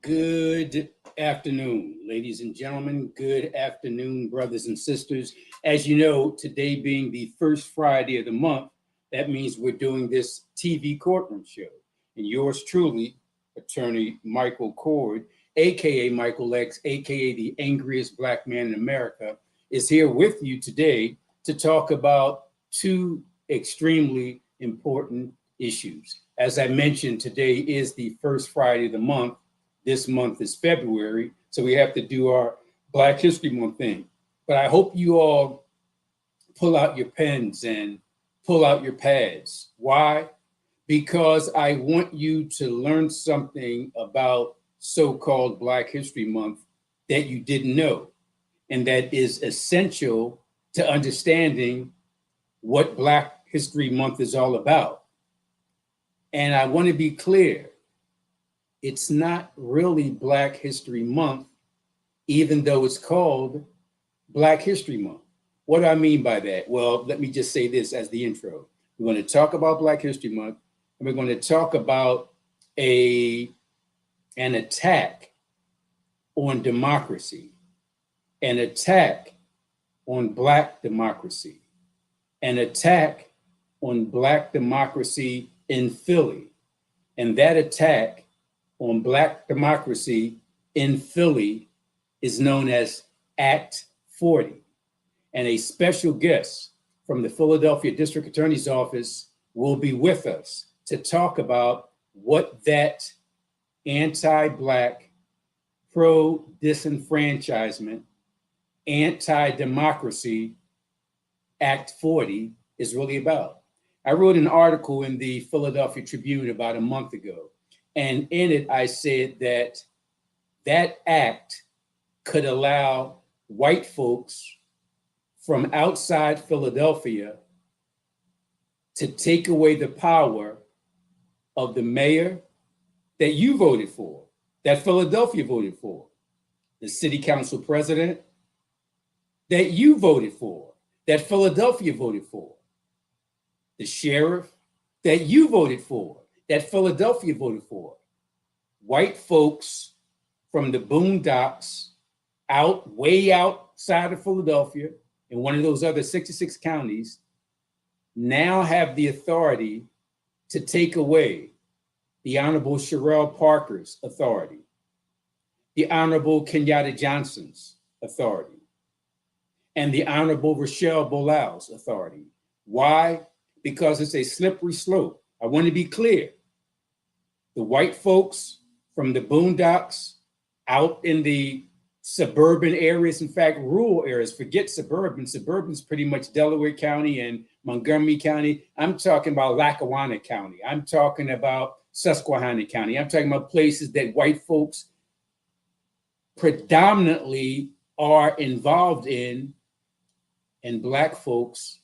Good afternoon, ladies and gentlemen. Good afternoon, brothers and sisters. As you know, today being the first Friday of the month, that means we're doing this TV courtroom show. And yours truly, attorney Michael Cord, aka Michael X, aka the angriest black man in America, is here with you today to talk about two extremely important issues. As I mentioned, today is the first Friday of the month. This month is February, so we have to do our Black History Month thing. But I hope you all pull out your pens and pull out your pads. Why? Because I want you to learn something about so-called Black History Month that you didn't know, and that is essential to understanding what Black History Month is all about. And I want to be clear. It's not really Black History Month, even though it's called Black History Month. What do I mean by that? Well, let me just say this as the intro. We're going to talk about Black History Month, and we're going to talk about an attack on democracy, an attack on Black democracy, an attack on Black democracy in Philly. And that attack on Black democracy in Philly is known as Act 40. And a special guest from the Philadelphia District Attorney's Office will be with us to talk about what that anti-Black, pro-disenfranchisement, anti-democracy Act 40 is really about. I wrote an article in the Philadelphia Tribune about a month ago. And in it, I said that that act could allow white folks from outside Philadelphia to take away the power of the mayor that you voted for, that Philadelphia voted for, the city council president that you voted for, that Philadelphia voted for, the sheriff that you voted for, that Philadelphia voted for. White folks from the boondocks way outside of Philadelphia in one of those other 66 counties now have the authority to take away the Honorable Sherelle Parker's authority, the Honorable Kenyatta Johnson's authority, and the Honorable Rochelle Bolau's authority. Why? Because it's a slippery slope. I want to be clear. The white folks from the boondocks out in the suburban areas, in fact, rural areas, forget suburban. Suburban is pretty much Delaware County and Montgomery County. I'm talking about Lackawanna County. I'm talking about Susquehanna County. I'm talking about places that white folks predominantly are involved in and Black folks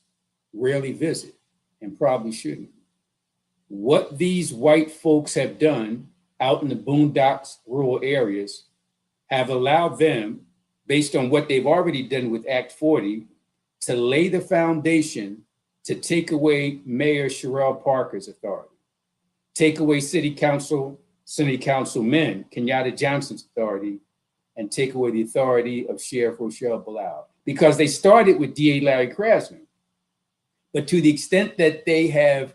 rarely visit and probably shouldn't. What these white folks have done out in the boondocks, rural areas, have allowed them, based on what they've already done with Act 40, to lay the foundation to take away Mayor Sherelle Parker's authority, take away City Councilman Kenyatta Johnson's authority, and take away the authority of Sheriff Rochelle Bolau. Because they started with DA Larry Krasner. But to the extent that they have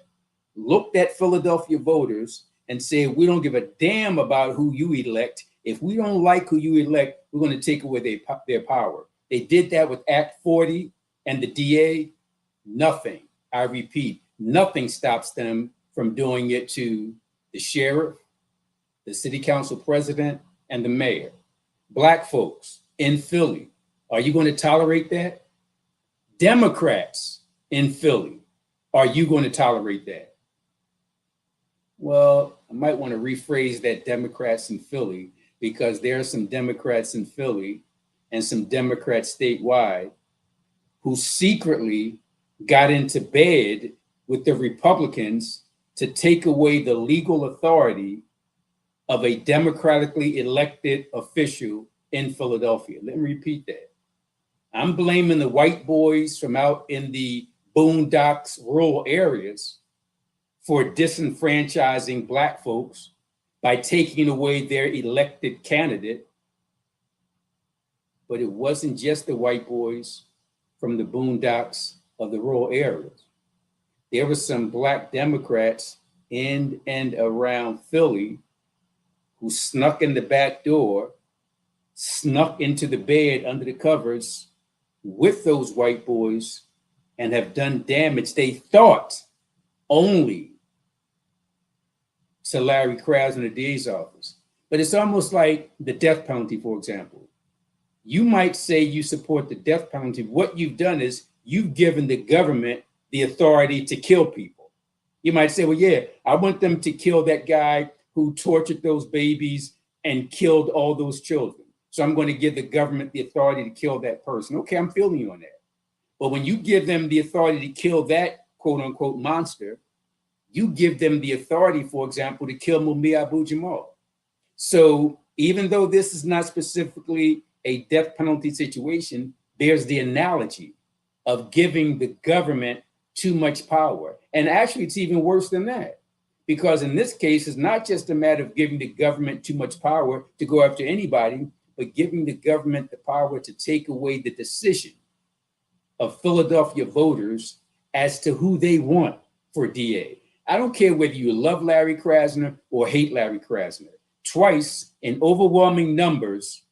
looked at Philadelphia voters and said, we don't give a damn about who you elect. If we don't like who you elect, we're going to take away their power. They did that with Act 40 and the DA. Nothing, I repeat, nothing stops them from doing it to the sheriff, the city council president, and the mayor. Black folks in Philly, are you going to tolerate that? Democrats in Philly, are you going to tolerate that? Well, I might want to rephrase that Democrats in Philly, because there are some Democrats in Philly and some Democrats statewide who secretly got into bed with the Republicans to take away the legal authority of a democratically elected official in Philadelphia. Let me repeat that. I'm blaming the white boys from out in the boondocks, rural areas for disenfranchising Black folks by taking away their elected candidate. But it wasn't just the white boys from the boondocks of the rural areas. There were some Black Democrats in and around Philly who snuck in the back door, snuck into the bed under the covers with those white boys and have done damage they thought only to Larry Krasner, the DA's office. But it's almost like the death penalty, for example. You might say you support the death penalty. What you've done is you've given the government the authority to kill people. You might say, well, yeah, I want them to kill that guy who tortured those babies and killed all those children. So I'm going to give the government the authority to kill that person. Okay, I'm feeling you on that. But when you give them the authority to kill that quote unquote monster, you give them the authority, for example, to kill Mumia Abu-Jamal. So even though this is not specifically a death penalty situation, there's the analogy of giving the government too much power. And actually, it's even worse than that, because in this case, it's not just a matter of giving the government too much power to go after anybody, but giving the government the power to take away the decision of Philadelphia voters as to who they want for DA. I don't care whether you love Larry Krasner or hate Larry Krasner. Twice, in overwhelming numbers,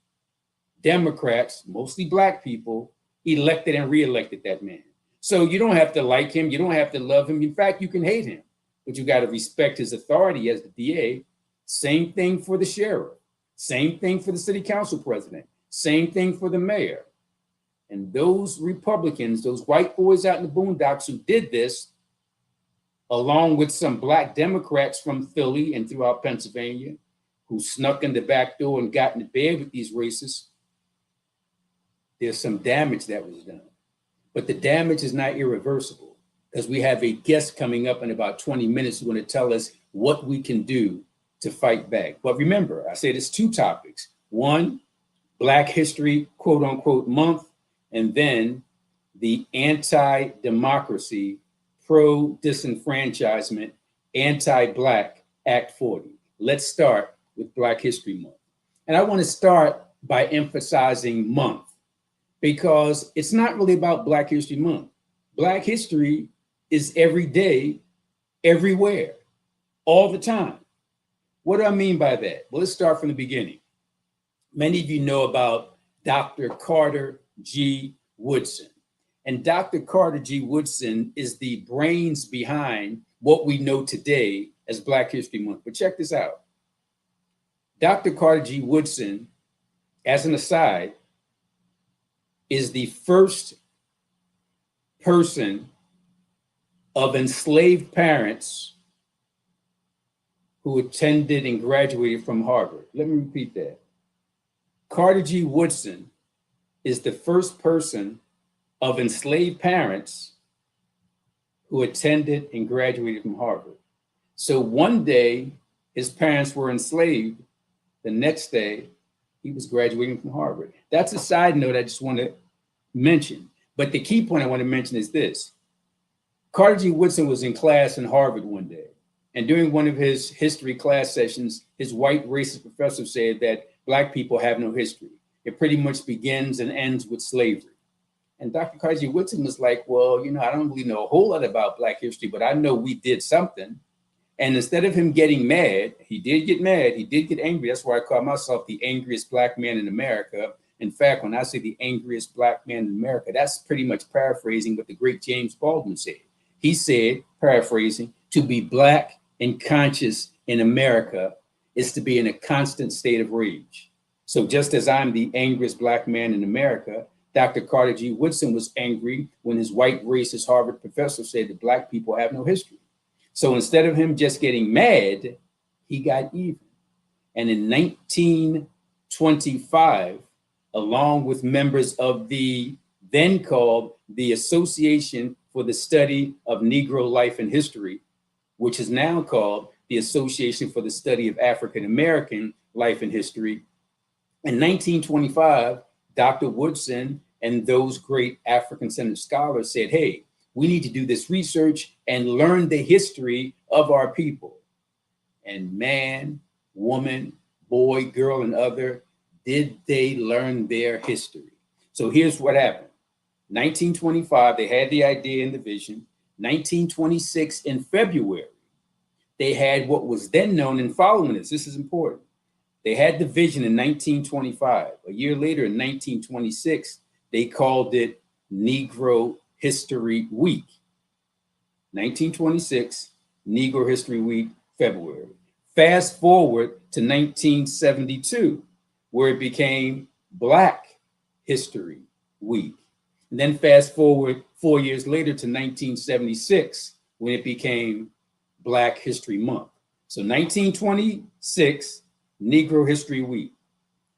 Democrats, mostly Black people, elected and reelected that man. So you don't have to like him. You don't have to love him. In fact, you can hate him, but you got to respect his authority as the DA. Same thing for the sheriff. Same thing for the city council president. Same thing for the mayor. And those Republicans, those white boys out in the boondocks who did this, along with some Black Democrats from Philly and throughout Pennsylvania, who snuck in the back door and got into bed with these racists, there's some damage that was done. But the damage is not irreversible, because we have a guest coming up in about 20 minutes who's going to tell us what we can do to fight back. But remember, I said it's two topics. One, Black History, quote unquote, month, and then the anti-democracy, pro-disenfranchisement, anti-Black Act 40. Let's start with Black History Month. And I want to start by emphasizing month, because it's not really about Black History Month. Black history is every day, everywhere, all the time. What do I mean by that? Well, let's start from the beginning. Many of you know about Dr. Carter G. Woodson. And Dr. Carter G. Woodson is the brains behind what we know today as Black History Month. But check this out. Dr. Carter G. Woodson, as an aside, is the first person of enslaved parents who attended and graduated from Harvard. Let me repeat that. Carter G. Woodson is the first person of enslaved parents who attended and graduated from Harvard. So one day his parents were enslaved, the next day he was graduating from Harvard. That's a side note I just want to mention. But the key point I want to mention is this. Carter G. Woodson was in class in Harvard one day, and during one of his history class sessions, his white racist professor said that Black people have no history. It pretty much begins and ends with slavery. And Dr. Carter G. Woodson was like, well, you know, I don't really know a whole lot about Black history, but I know we did something. And instead of him getting mad, he did get mad, he did get angry. That's why I call myself the angriest Black man in America. In fact, when I say the angriest Black man in America, that's pretty much paraphrasing what the great James Baldwin said. He said, paraphrasing, to be Black and conscious in America is to be in a constant state of rage. So just as I'm the angriest Black man in America, Dr. Carter G. Woodson was angry when his white racist Harvard professor said that Black people have no history. So instead of him just getting mad, he got even. And in 1925, along with members of the then called the Association for the Study of Negro Life and History, which is now called the Association for the Study of African American Life and History. In 1925, Dr. Woodson and those great African-centered scholars said, hey, we need to do this research and learn the history of our people. And man, woman, boy, girl, and other, did they learn their history? So here's what happened. 1925, they had the idea and the vision. 1926, in February, they had what was then known, and following this is important. They had the vision in 1925. A year later, in 1926, they called it Negro History Week. 1926, Negro History Week, February. Fast forward to 1972, where it became Black History Week. And then fast forward 4 years later to 1976, when it became Black History Month. So 1926, Negro History Week.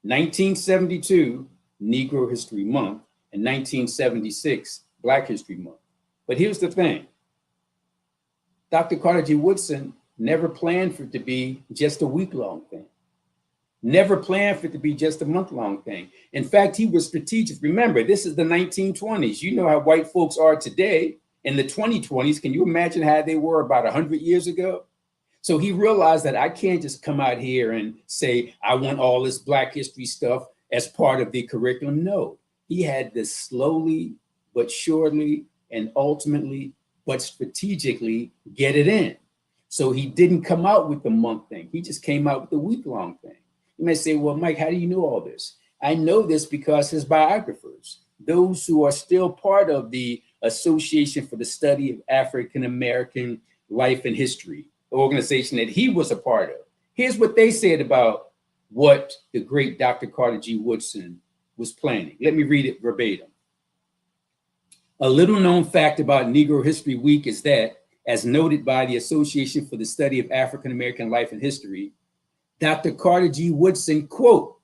1972, Negro History Month. And 1976, Black History Month. But here's the thing. Dr. Carter G. Woodson never planned for it to be just a week-long thing. Never planned for it to be just a month-long thing. In fact, he was strategic. Remember, this is the 1920s. You know how white folks are today in the 2020s. Can you imagine how they were about 100 years ago? So he realized that I can't just come out here and say, I want all this Black history stuff as part of the curriculum. No, he had to slowly but surely and ultimately but strategically get it in. So he didn't come out with the month thing. He just came out with the week-long thing. You may say, well, Mike, how do you know all this? I know this because his biographers, those who are still part of the Association for the Study of African American Life and History, organization that he was a part of. Here's what they said about what the great Dr. Carter G. Woodson was planning. Let me read it verbatim. A little known fact about Negro History Week is that, as noted by the Association for the Study of African American Life and History, Dr. Carter G. Woodson, quote,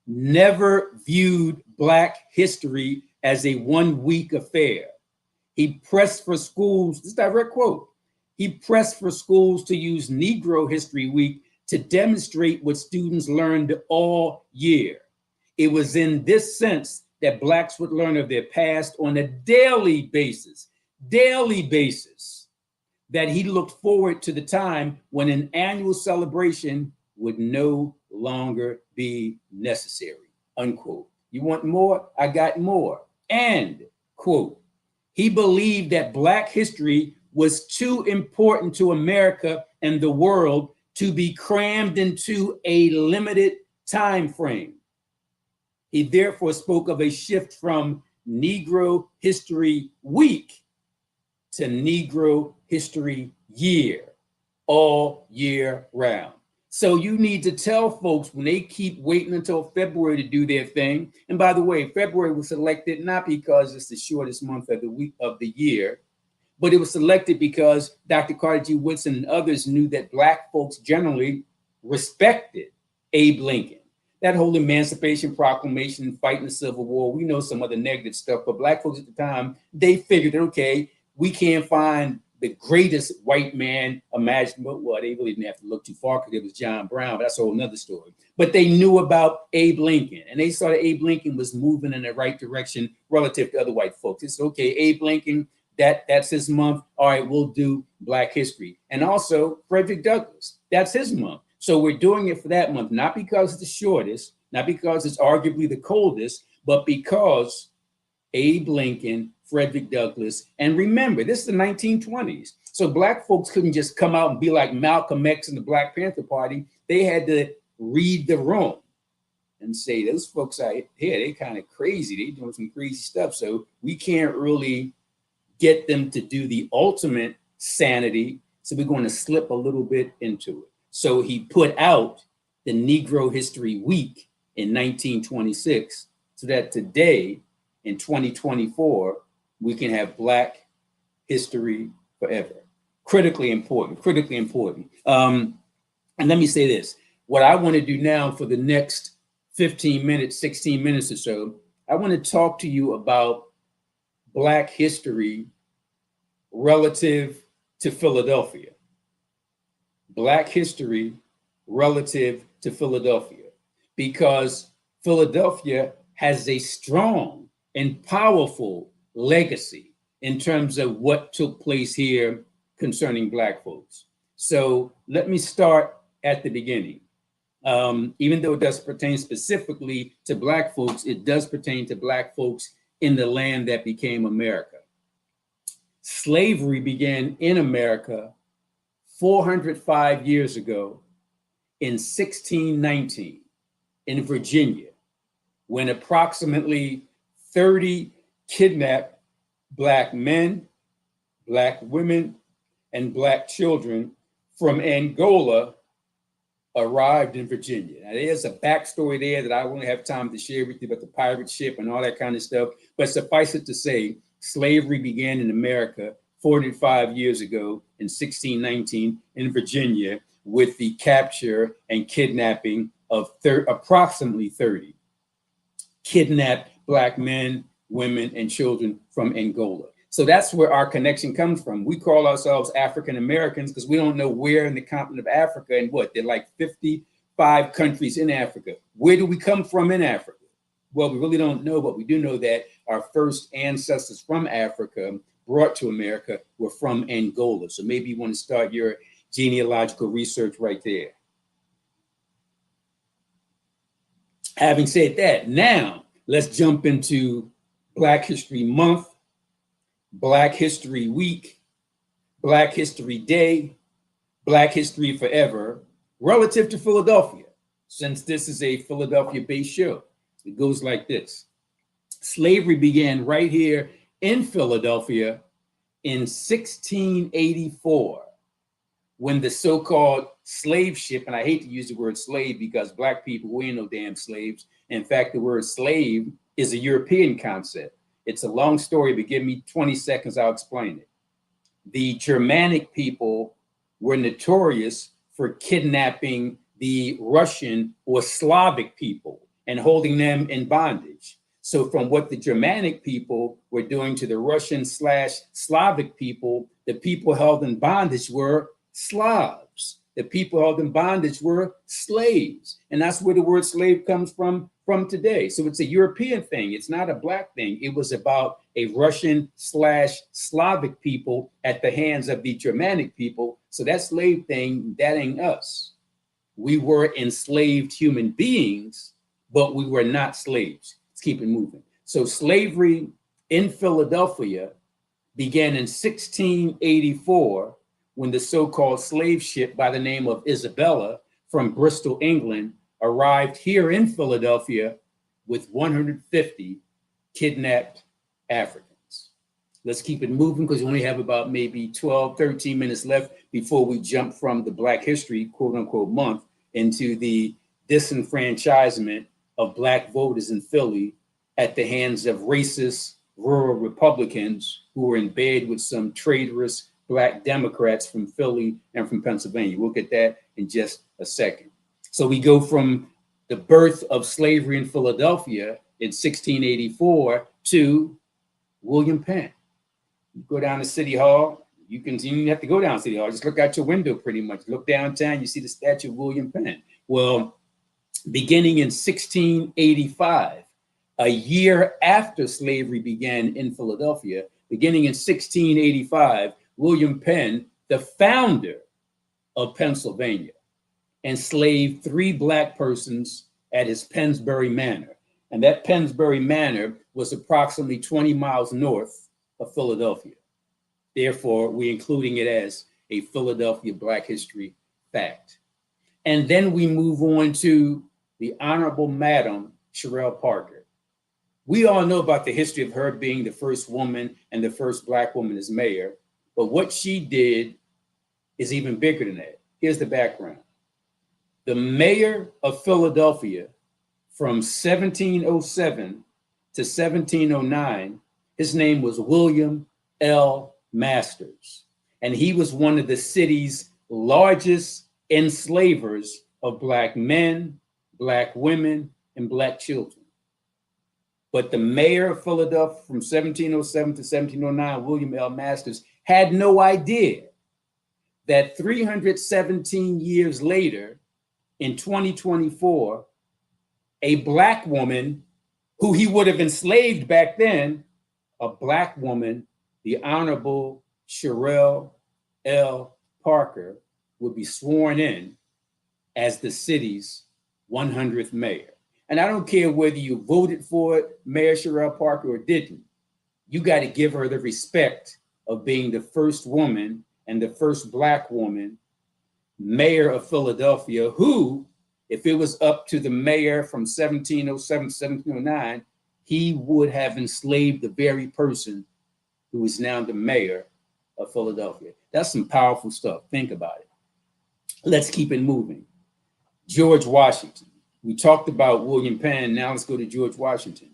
never viewed Black history as a one-week affair. He pressed for schools, this is a direct quote, he pressed for schools to use Negro History Week to demonstrate what students learned all year. It was in this sense that Blacks would learn of their past on a daily basis, that he looked forward to the time when an annual celebration would no longer be necessary, unquote. You want more? I got more. And, quote, he believed that Black history was too important to America and the world to be crammed into a limited time frame. He therefore spoke of a shift from Negro History Week to Negro History Year, all year round. So you need to tell folks when they keep waiting until February to do their thing. And by the way, February was selected not because it's the shortest month of the week of the year, but it was selected because Dr. Carter G. Woodson and others knew that Black folks generally respected Abe Lincoln. That whole Emancipation Proclamation and fighting the Civil War, we know some other negative stuff, but Black folks at the time, they figured, okay, we can't find the greatest white man imaginable. Well, they really didn't have to look too far because it was John Brown, but that's a whole nother story. But they knew about Abe Lincoln, and they saw that Abe Lincoln was moving in the right direction relative to other white folks. It's okay, Abe Lincoln, that's his month. All right, we'll do Black history. And also Frederick Douglass, that's his month. So we're doing it for that month, not because it's the shortest, not because it's arguably the coldest, but because Abe Lincoln, Frederick Douglass, and remember, this is the 1920s. So Black folks couldn't just come out and be like Malcolm X and the Black Panther Party. They had to read the room and say, those folks out here, they kind of crazy. They doing some crazy stuff. So we can't really get them to do the ultimate sanity. So we're going to slip a little bit into it. So he put out the Negro History Week in 1926 so that today in 2024, we can have Black history forever. Critically important, critically important. And let me say this, what I want to do now for the next 15 minutes, 16 minutes or so, I want to talk to you about Black history relative to Philadelphia. Black history relative to Philadelphia, because Philadelphia has a strong and powerful legacy in terms of what took place here concerning Black folks. So let me start at the beginning. Even though it doesn't pertain specifically to Black folks, it does pertain to Black folks in the land that became America. Slavery began in America 405 years ago in 1619 in Virginia, when approximately 30 kidnapped Black men, Black women, and Black children from Angola arrived in Virginia. Now, there's a backstory there that I won't have time to share with you about the pirate ship and all that kind of stuff, but suffice it to say, slavery began in America 45 years ago in 1619 in Virginia with the capture and kidnapping of approximately 30 kidnapped Black men, women, and children from Angola. So that's where our connection comes from. We call ourselves African Americans because we don't know where in the continent of Africa and what. There are like 55 countries in Africa. Where do we come from in Africa? Well, we really don't know, but we do know that our first ancestors from Africa brought to America were from Angola. So maybe you want to start your genealogical research right there. Having said that, now let's jump into Black History Month, Black History Week, Black History Day, Black History Forever, relative to Philadelphia, since this is a Philadelphia-based show. It goes like this. Slavery began right here in Philadelphia in 1684, when the so-called slave ship, and I hate to use the word slave because Black people, we ain't no damn slaves. In fact, the word slave is a European concept. It's a long story, but give me 20 seconds, I'll explain it. The Germanic people were notorious for kidnapping the Russian or Slavic people and holding them in bondage. So from what the Germanic people were doing to the Russian/Slavic people, the people held in bondage were Slavs. The people held in bondage were slaves. And that's where the word slave comes from today. So it's a European thing. It's not a Black thing. It was about a Russian/Slavic people at the hands of the Germanic people. So that slave thing, that ain't us. We were enslaved human beings, but we were not slaves. Let's keep it moving. So slavery in Philadelphia began in 1684 when the so-called slave ship by the name of Isabella from Bristol, England, arrived here in Philadelphia with 150 kidnapped Africans. Let's keep it moving because we only have about maybe 12, 13 minutes left before we jump from the Black History, quote unquote, month into the disenfranchisement of Black voters in Philly at the hands of racist rural Republicans who were in bed with some traitorous Black Democrats from Philly and from Pennsylvania. We'll get that in just a second. So we go from the birth of slavery in Philadelphia in 1684 to William Penn. You go down to City Hall, you don't have to go down to City Hall, just look out your window pretty much. Look downtown, you see the statue of William Penn. Well, beginning in 1685, a year after slavery began in Philadelphia, beginning in 1685, William Penn, the founder of Pennsylvania, enslaved 3 Black persons at his Pennsbury Manor. And that Pennsbury Manor was approximately 20 miles north of Philadelphia. Therefore, we're including it as a Philadelphia Black History fact. And then we move on to the Honorable Madam Sherelle Parker. We all know about the history of her being the first woman and the first Black woman as mayor, but what she did is even bigger than that. Here's the background. The mayor of Philadelphia from 1707 to 1709, his name was William L. Masters, and he was one of the city's largest enslavers of Black men, Black women, and Black children. But the mayor of Philadelphia from 1707 to 1709, William L. Masters, had no idea that 317 years later, in 2024, a Black woman who he would have enslaved back then, a Black woman, the Honorable Sherelle L. Parker, would be sworn in as the city's 100th mayor. And I don't care whether you voted for Mayor Sherelle Parker or didn't. You got to give her the respect of being the first woman and the first Black woman mayor of Philadelphia, who, if it was up to the mayor from 1707 to 1709, he would have enslaved the very person who is now the mayor of Philadelphia. That's some powerful stuff. Think about it. Let's keep it moving. George Washington. We talked about William Penn. Now let's go to George Washington.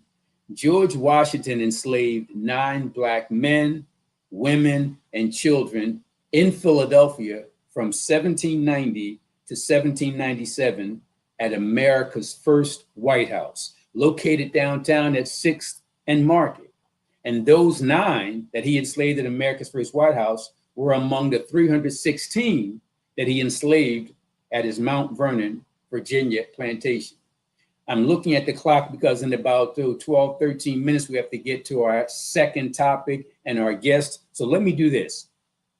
George Washington enslaved 9 Black men, women, and children in Philadelphia from 1790 to 1797 at America's first White House, located downtown at 6th and Market. And those 9 that he enslaved at America's first White House were among the 316 that he enslaved at his Mount Vernon, Virginia plantation. I'm looking at the clock because in about 12, 13 minutes, we have to get to our second topic and our guest. So let me do this.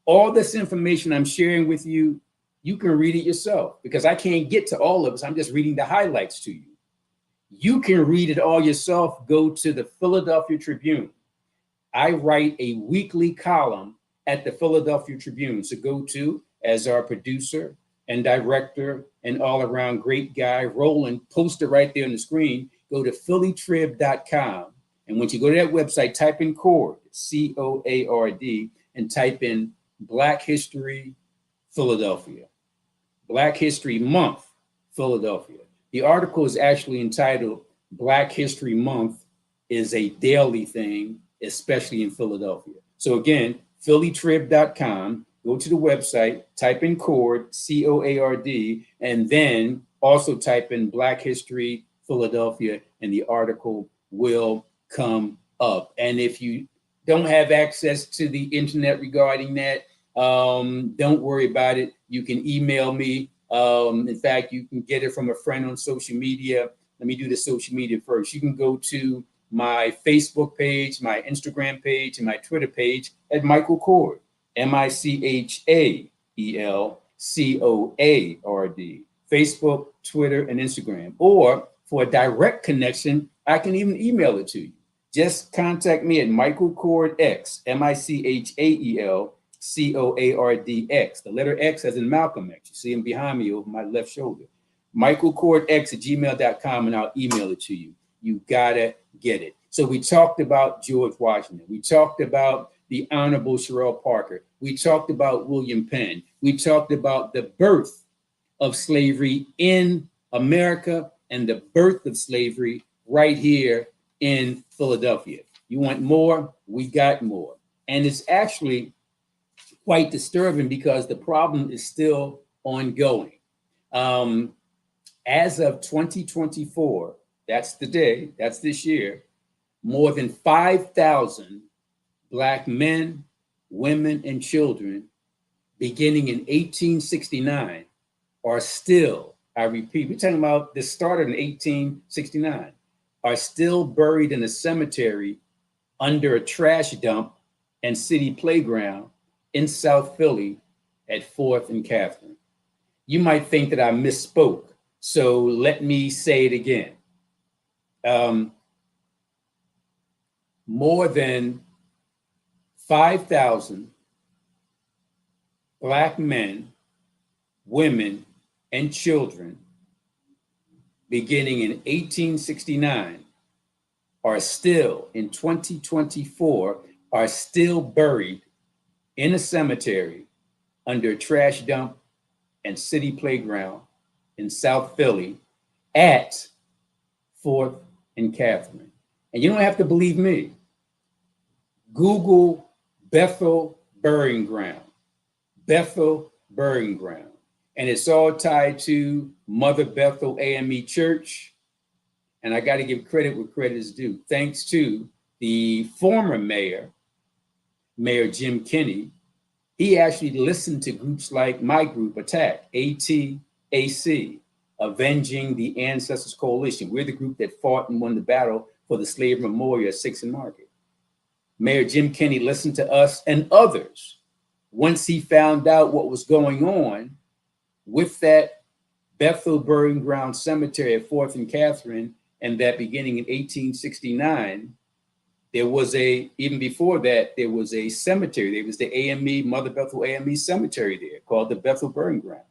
All this information I'm sharing with you, you can read it yourself because I can't get to all of it. I'm just reading the highlights to you. You can read it all yourself. Go to the Philadelphia Tribune. I write a weekly column at the Philadelphia Tribune. So go to, as our producer and director and all-around great guy, Roland, post it right there on the screen. Go to phillytrib.com. And once you go to that website, type in CORD, C-O-A-R-D, and type in Black History, Philadelphia. Black History Month, Philadelphia. The article is actually entitled Black History Month is a daily thing, especially in Philadelphia. So again, phillytrib.com. Go to the website, type in CORD, C-O-A-R-D, and then also type in Black History, Philadelphia, and the article will come up. And if you don't have access to the internet regarding that, don't worry about it. You can email me. In fact, you can get it from a friend on social media. Let me do the social media first. You can go to my Facebook page, my Instagram page, and my Twitter page at Michael Cord. MichaelCoard, Facebook, Twitter, and Instagram. Or for a direct connection, I can even email it to you. Just contact me at Michael Cord X, MichaelCoardX, the letter X as in Malcolm X. You see him behind me over my left shoulder. MichaelCoardX@gmail.com, and I'll email it to you. You gotta get it. So we talked about George Washington. We talked about the Honorable Sherelle Parker. We talked about William Penn. We talked about the birth of slavery in America and the birth of slavery right here in Philadelphia. You want more? We got more. And it's actually quite disturbing because the problem is still ongoing. As of 2024, that's the day, that's this year, more than 5,000 Black men, women, and children, beginning in 1869, are still, I repeat, we're talking about this started in 1869, are still buried in a cemetery under a trash dump and city playground in South Philly at 4th and Catherine. You might think that I misspoke, so let me say it again. More than 5,000 Black men, women, and children beginning in 1869 are still, in 2024, are still buried in a cemetery under a trash dump and city playground in South Philly at 4th and Catherine. And you don't have to believe me. Google Bethel Burying Ground, Bethel Burying Ground. And it's all tied to Mother Bethel AME Church. And I got to give credit where credit is due. Thanks to the former mayor, Mayor Jim Kenney, he actually listened to groups like my group, ATTAC, ATAC, Avenging the Ancestors Coalition. We're the group that fought and won the battle for the slave memorial at 6th and Market. Mayor Jim Kenney listened to us and others once he found out what was going on with that Bethel Burying Ground Cemetery at 4th and Catherine, and that beginning in 1869, there was even before that, there was a cemetery. There was the AME, Mother Bethel AME Cemetery there called the Bethel Burying Ground.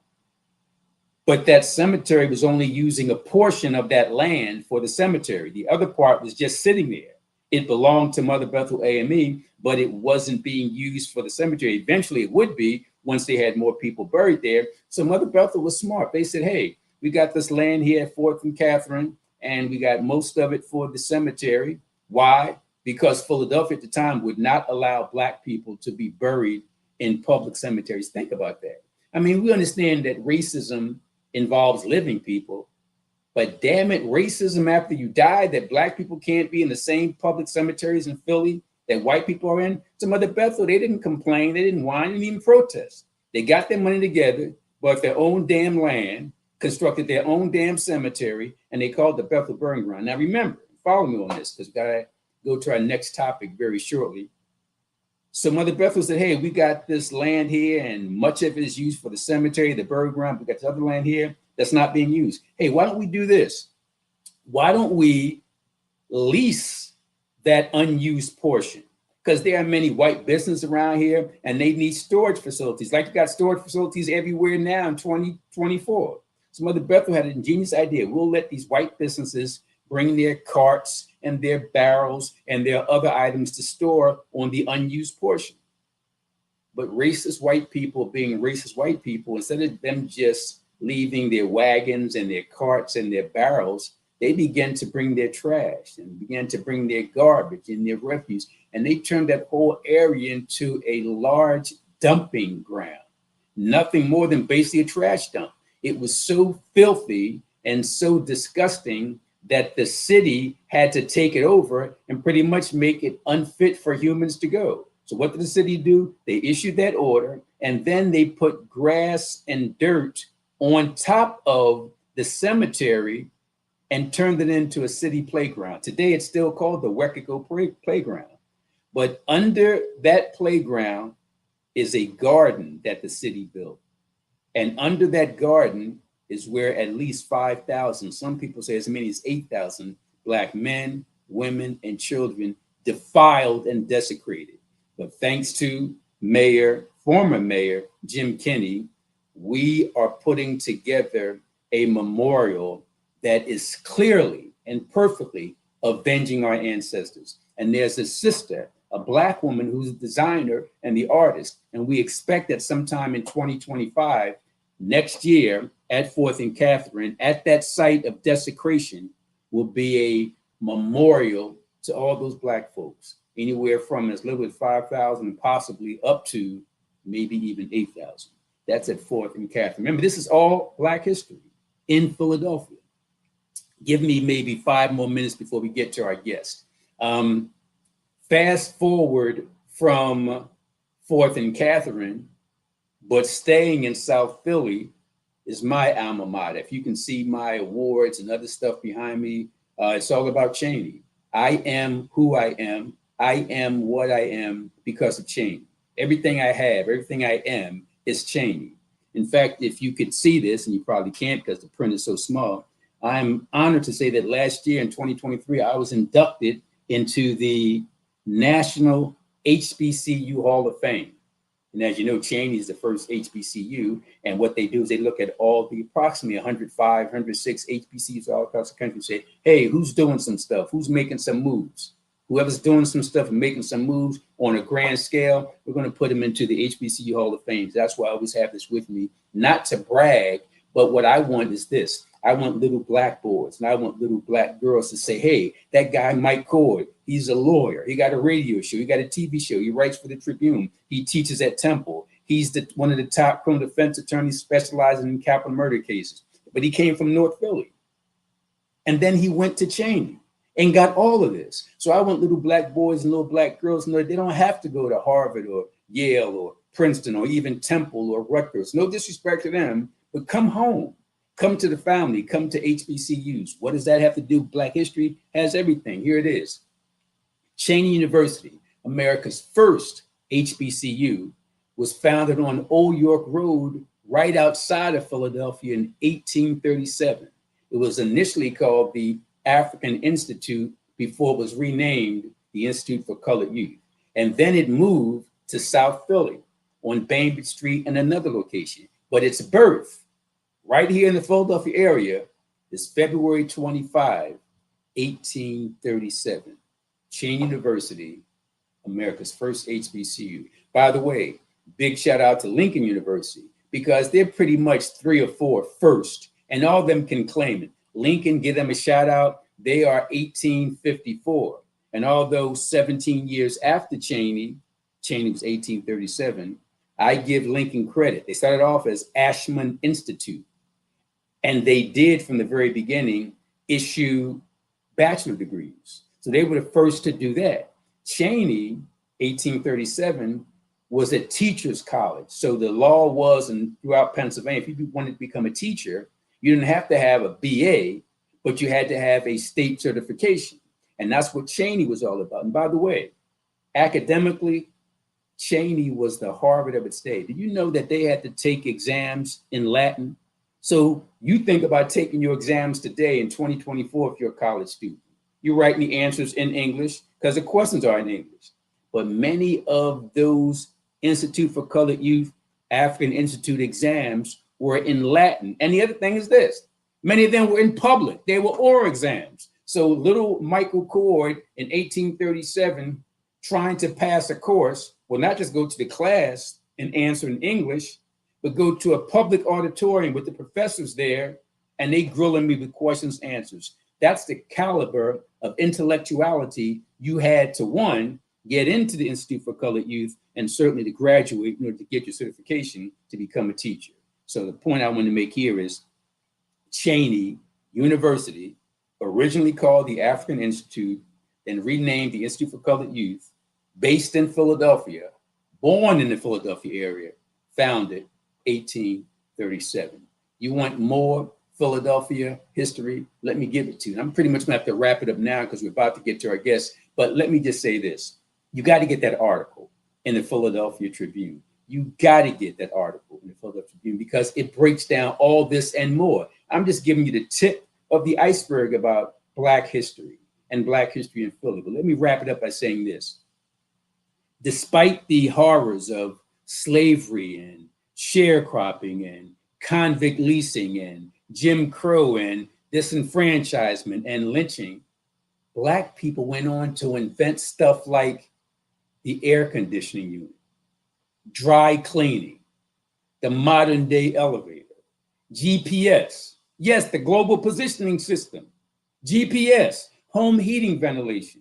But that cemetery was only using a portion of that land for the cemetery. The other part was just sitting there. It belonged to Mother Bethel AME, but it wasn't being used for the cemetery. Eventually it would be once they had more people buried there. So Mother Bethel was smart. They said, hey, we got this land here at 4th and Catherine, and we got most of it for the cemetery. Why? Because Philadelphia at the time would not allow Black people to be buried in public cemeteries. Think about that. I mean, we understand that racism involves living people, but damn it, racism after you die, that Black people can't be in the same public cemeteries in Philly that white people are in. So Mother Bethel, they didn't complain, they didn't whine, they didn't even protest. They got their money together, bought their own damn land, constructed their own damn cemetery, and they called the Bethel Burying Ground. Now remember, follow me on this, because we gotta go to our next topic very shortly. So Mother Bethel said, hey, we got this land here, and much of it is used for the cemetery, the burial ground. We got this other land here that's not being used. Hey, why don't we do this? Why don't we lease that unused portion? Because there are many white businesses around here, and they need storage facilities. Like you got storage facilities everywhere now in 2024. So Mother Bethel had an ingenious idea. We'll let these white businesses bring their carts and their barrels and their other items to store on the unused portion. But racist white people being racist white people, instead of them just leaving their wagons and their carts and their barrels, they began to bring their trash and began to bring their garbage and their refuse. And they turned that whole area into a large dumping ground. Nothing more than basically a trash dump. It was so filthy and so disgusting that the city had to take it over and pretty much make it unfit for humans to go. So what did the city do? They issued that order, and then they put grass and dirt on top of the cemetery and turned it into a city playground. Today, it's still called the Weckico Playground. But under that playground is a garden that the city built. And under that garden is where at least 5,000, some people say as many as 8,000 Black men, women, and children defiled and desecrated. But thanks to former Mayor Jim Kenney, we are putting together a memorial that is clearly and perfectly avenging our ancestors. And there's a sister, a Black woman who's a designer and the artist. And we expect that sometime in 2025, next year at 4th and Catherine, at that site of desecration, will be a memorial to all those Black folks, anywhere from as little as 5,000, possibly up to maybe even 8,000. That's at 4th and Catherine. Remember, this is all Black history in Philadelphia. Give me maybe 5 more minutes before we get to our guest. Fast forward from 4th and Catherine, but staying in South Philly is my alma mater. If you can see my awards and other stuff behind me, it's all about Cheney. I am who I am. I am what I am because of Cheney. Everything I have, everything I am is Cheney. In fact, if you could see this, and you probably can't because the print is so small, I'm honored to say that last year in 2023, I was inducted into the National HBCU Hall of Fame. And as you know, Cheney is the first HBCU. And what they do is they look at all the approximately 105, 106 HBCUs all across the country and say, hey, who's doing some stuff? Who's making some moves? Whoever's doing some stuff and making some moves on a grand scale, we're going to put them into the HBCU Hall of Fame. That's why I always have this with me, not to brag, but what I want is this. I want little Black boys and I want little Black girls to say, hey, that guy, Mike Cord, he's a lawyer. He got a radio show. He got a TV show. He writes for the Tribune. He teaches at Temple. He's one of the top criminal defense attorneys specializing in capital murder cases. But he came from North Philly. And then he went to Cheney and got all of this. So I want little Black boys and little Black girls to know they don't have to go to Harvard or Yale or Princeton or even Temple or Rutgers. No disrespect to them, but come home. Come to the family, come to HBCUs. What does that have to do? Black history has everything. Here it is. Cheney University, America's first HBCU, was founded on Old York Road right outside of Philadelphia in 1837. It was initially called the African Institute before it was renamed the Institute for Colored Youth. And then it moved to South Philly on Bainbridge Street and another location. But its birth, right here in the Philadelphia area, is February 25, 1837. Cheyney University, America's first HBCU. By the way, big shout out to Lincoln University, because they're pretty much 3 or 4 first, and all of them can claim it. Lincoln, give them a shout out. They are 1854. And although 17 years after Cheyney was 1837, I give Lincoln credit. They started off as Ashman Institute. And they did, from the very beginning, issue bachelor degrees. So they were the first to do that. Cheyney, 1837, was a teacher's college. So the law was, and throughout Pennsylvania, if you wanted to become a teacher, you didn't have to have a BA, but you had to have a state certification. And that's what Cheyney was all about. And by the way, academically, Cheyney was the Harvard of its day. Did you know that they had to take exams in Latin? So you think about taking your exams today in 2024 if you're a college student. You're writing the answers in English because the questions are in English. But many of those Institute for Colored Youth, African Institute exams were in Latin. And the other thing is this, many of them were in public. They were oral exams. So little Michael Cord in 1837, trying to pass a course, will not just go to the class and answer in English, but go to a public auditorium with the professors there, and they grilling me with questions, answers. That's the caliber of intellectuality you had to, one, get into the Institute for Colored Youth, and certainly to graduate in order to get your certification to become a teacher. So the point I want to make here is Cheyney University, originally called the African Institute, then renamed the Institute for Colored Youth, based in Philadelphia, born in the Philadelphia area, founded 1837. You want more Philadelphia history? Let me give it to you. I'm pretty much gonna have to wrap it up now because we're about to get to our guests, but let me just say this. You got to get that article in the Philadelphia Tribune. You got to get that article in the Philadelphia Tribune because it breaks down all this and more. I'm just giving you the tip of the iceberg about Black history and Black history in Philly. But let me wrap it up by saying this. Despite the horrors of slavery and sharecropping and convict leasing and Jim Crow and disenfranchisement and lynching, Black people went on to invent stuff like the air conditioning unit, dry cleaning, the modern day elevator, GPS, yes, the global positioning system, GPS, home heating ventilation,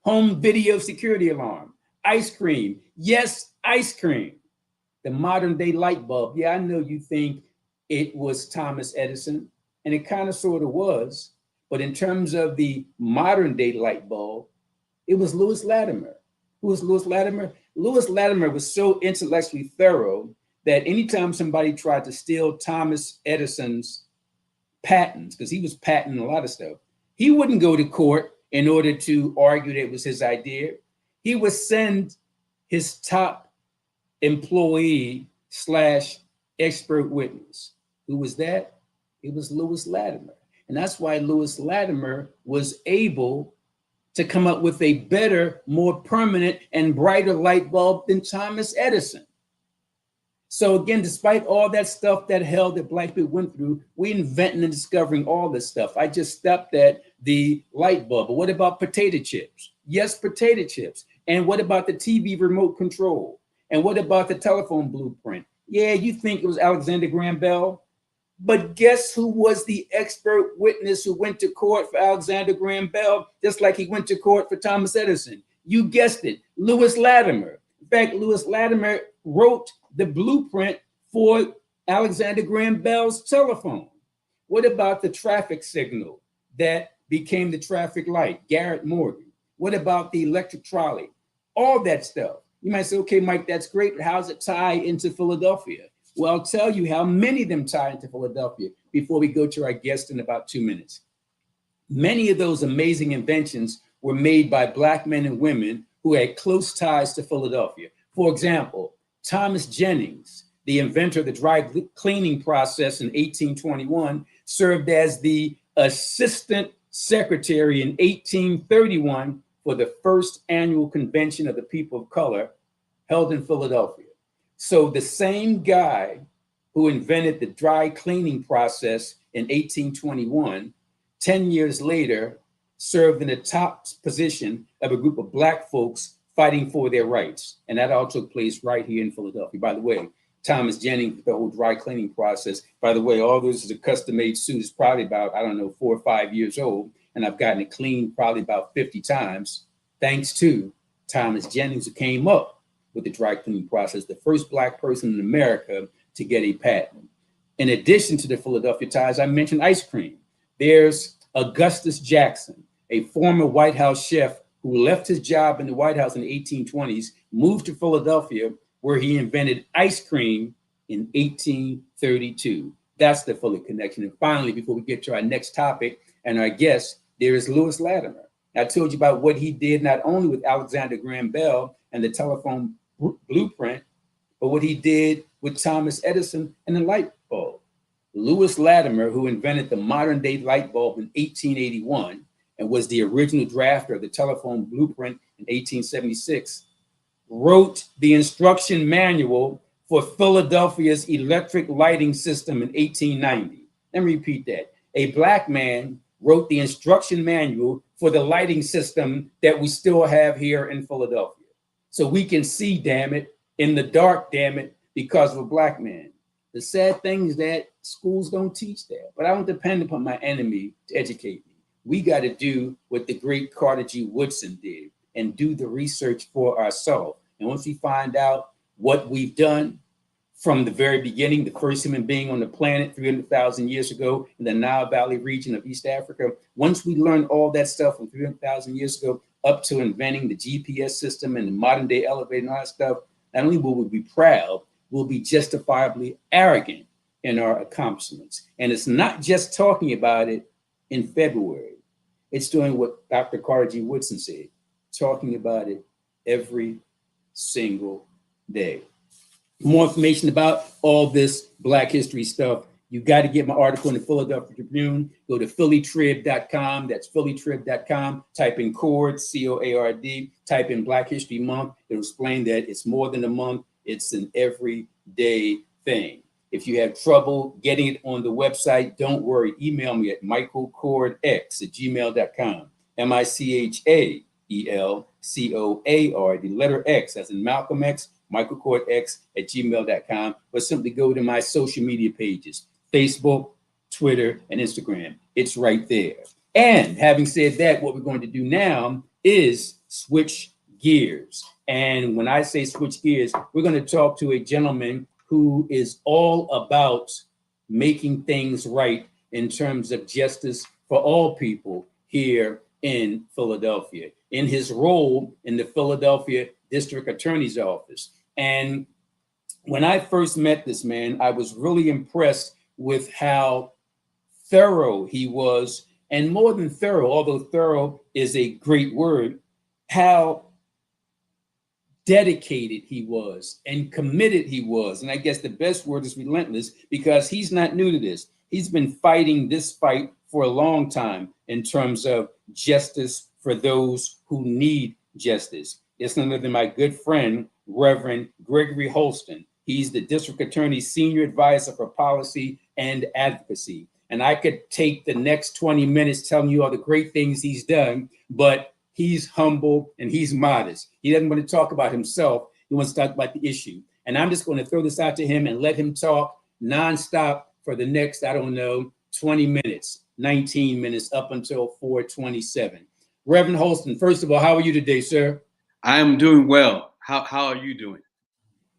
home video security alarm, ice cream, yes, ice cream, the modern day light bulb. Yeah, I know you think it was Thomas Edison, and it kind of sort of was, but in terms of the modern day light bulb, it was Lewis Latimer. Who was Lewis Latimer? Lewis Latimer was so intellectually thorough that anytime somebody tried to steal Thomas Edison's patents, because he was patenting a lot of stuff, he wouldn't go to court in order to argue that it was his idea. He would send his top employee / expert witness. Who was that? It was Lewis Latimer. And that's why Lewis Latimer was able to come up with a better, more permanent and brighter light bulb than Thomas Edison. So again, despite all that stuff, that hell that Black people went through, we inventing and discovering all this stuff. I just stopped at the light bulb. But what about potato chips? Yes, potato chips. And what about the TV remote control? And what about the telephone blueprint? Yeah, you think it was Alexander Graham Bell? But guess who was the expert witness who went to court for Alexander Graham Bell, just like he went to court for Thomas Edison? You guessed it, Lewis Latimer. In fact, Lewis Latimer wrote the blueprint for Alexander Graham Bell's telephone. What about the traffic signal that became the traffic light? Garrett Morgan. What about the electric trolley? All that stuff. You might say, okay, Mike, that's great, but how does it tie into Philadelphia? Well, I'll tell you how many of them tie into Philadelphia before we go to our guest in about 2 minutes. Many of those amazing inventions were made by Black men and women who had close ties to Philadelphia. For example, Thomas Jennings the inventor of the dry cleaning process in 1821, served as the assistant secretary in 1831 for the first annual convention of the people of color held in Philadelphia. So the same guy who invented the dry cleaning process in 1821, 10 years later, served in the top position of a group of Black folks fighting for their rights. And that all took place right here in Philadelphia. By the way, Thomas Jennings, the whole dry cleaning process. By the way, all this is a custom-made suit. It's probably about, 4 or 5 years old. And I've gotten it cleaned probably about 50 times, thanks to Thomas Jennings, who came up with the dry cleaning process, the first Black person in America to get a patent. In addition to the Philadelphia ties, I mentioned ice cream. There's Augustus Jackson, a former White House chef who left his job in the White House in the 1820s, moved to Philadelphia, where he invented ice cream in 1832. That's the Philly connection. And finally, before we get to our next topic and our guest, there is Lewis Latimer. I told you about what he did not only with Alexander Graham Bell and the telephone blueprint, but what he did with Thomas Edison and the light bulb. Lewis Latimer, who invented the modern day light bulb in 1881 and was the original drafter of the telephone blueprint in 1876, wrote the instruction manual for Philadelphia's electric lighting system in 1890. Let me repeat that. A Black man wrote the instruction manual for the lighting system that we still have here in Philadelphia. So we can see, damn it, in the dark, damn it, because of a Black man. The sad thing is that schools don't teach that, but I don't depend upon my enemy to educate me. We got to do what the great Carter G. Woodson did and do the research for ourselves. And once we find out what we've done from the very beginning, the first human being on the planet 300,000 years ago in the Nile Valley region of East Africa, once we learn all that stuff from 300,000 years ago up to inventing the GPS system and the modern day elevator and all that stuff, not only will we be proud, we'll be justifiably arrogant in our accomplishments. And it's not just talking about it in February. It's doing what Dr. Carter G. Woodson said, talking about it every single day. More information about all this Black history stuff, you got to get my article in the Philadelphia Tribune. Go to phillytrib.com. That's phillytrib.com. Type in CORD, COARD. Type in Black History Month. It'll explain that it's more than a month. It's an everyday thing. If you have trouble getting it on the website, don't worry. Email me at michaelcordx@gmail.com. MICHAELCOAR, the letter X, as in Malcolm X, michaelcordx@gmail.com, or simply go to my social media pages, Facebook, Twitter, and Instagram. It's right there. And having said that, what we're going to do now is switch gears. And when I say switch gears, we're going to talk to a gentleman who is all about making things right in terms of justice for all people here in Philadelphia, in his role in the Philadelphia District Attorney's Office. And when I first met this man, I was really impressed with how thorough he was, and more than thorough, although thorough is a great word, how dedicated he was and committed he was. And I guess the best word is relentless, because he's not new to this. He's been fighting this fight for a long time in terms of justice for those who need justice. It's none other than my good friend, Reverend Gregory Holston. He's the District Attorney's Senior Advisor for Policy and Advocacy. And I could take the next 20 minutes telling you all the great things he's done, but he's humble and he's modest. He doesn't want to talk about himself. He wants to talk about the issue. And I'm just going to throw this out to him and let him talk nonstop for the next, 20 minutes, 19 minutes, up until 4:27. Reverend Holston, first of all, how are you today, sir? I am doing well. How are you doing?